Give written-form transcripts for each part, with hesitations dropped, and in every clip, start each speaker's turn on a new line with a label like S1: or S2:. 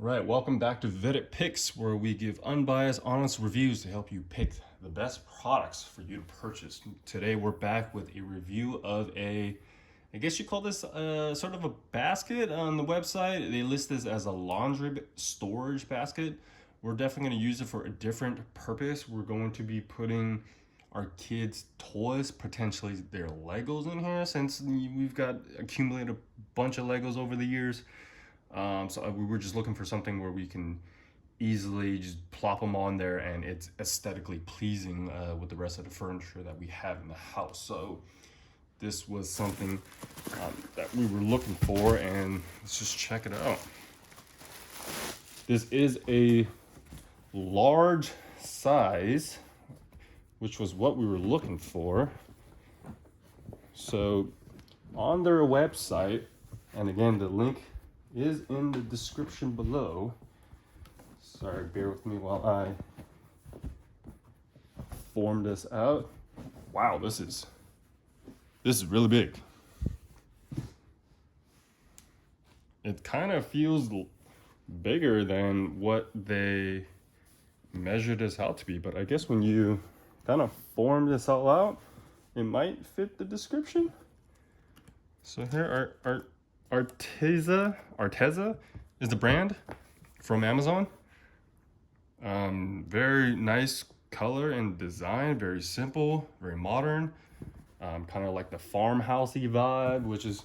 S1: Right, welcome back to Vetted Picks, where we give unbiased, honest reviews to help you pick the best products for you to purchase. Today, we're back with a review of I guess you call this sort of a basket on the website. They list this as a laundry storage basket. We're definitely going to use it for a different purpose. We're going to be putting our kids' toys, potentially their Legos in here, since we've got accumulated a bunch of Legos over the years. So we were just looking for something where we can easily just plop them on there and it's aesthetically pleasing with the rest of the furniture that we have in the house. So this was something that we were looking for, and let's just check it out. This is a large size, which was what we were looking for. So on their website, and again, the link is in the description below. Sorry, bear with me while I form this out. Wow, this is really big. It kind of feels bigger than what they measured this out to be, but I guess when you kind of form this all out, it might fit the description. So here are Artesa is the brand from Amazon. Very nice color and design, very simple, very modern. Kind of like the farmhousey vibe, which is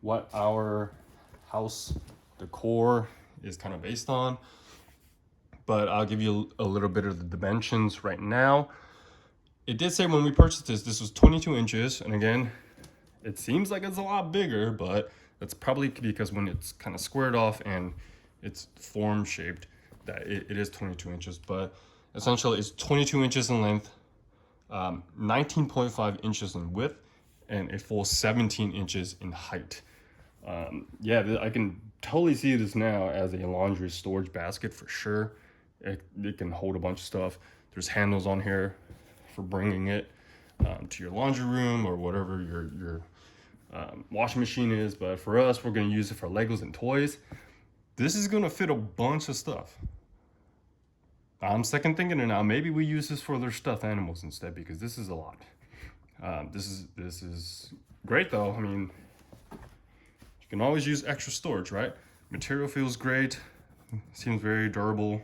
S1: what our house decor is kind of based on. But I'll give you a little bit of the dimensions right now. It did say when we purchased this was 22 inches, and again, it seems like it's a lot bigger, but that's probably because when it's kind of squared off and it's form shaped, that it is 22 inches. But essentially, it's 22 inches in length, 19.5 inches in width, and a full 17 inches in height. Yeah, I can totally see this now as a laundry storage basket for sure. It can hold a bunch of stuff. There's handles on here for bringing it to your laundry room or whatever your washing machine is. But for us, we're going to use it for Legos and toys. This is going to fit a bunch of stuff. I'm second thinking it now. Maybe we use this for their stuffed animals instead, because this is a lot. This is great though. I mean, you can always use extra storage, right? Material feels great. Seems very durable,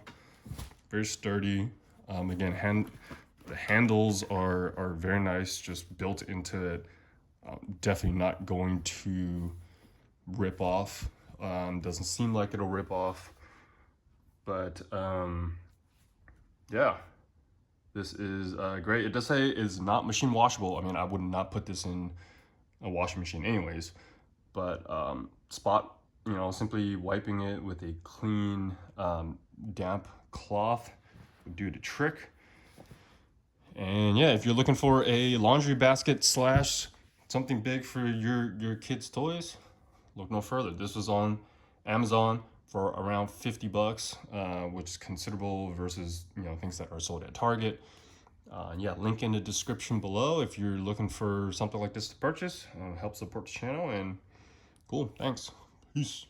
S1: very sturdy. Again, the handles are very nice, just built into it. Definitely not going to rip off. Doesn't seem like it'll rip off, but yeah, this is great. It does say it's not machine washable. I mean, I would not put this in a washing machine anyways, but simply wiping it with a clean damp cloth would do the trick. And yeah, if you're looking for a laundry basket slash something big for your kids' toys, look no further. This was on Amazon for around $50, which is considerable versus things that are sold at Target. Yeah, link in the description below if you're looking for something like this to purchase. Help support the channel, and cool. Thanks. Peace.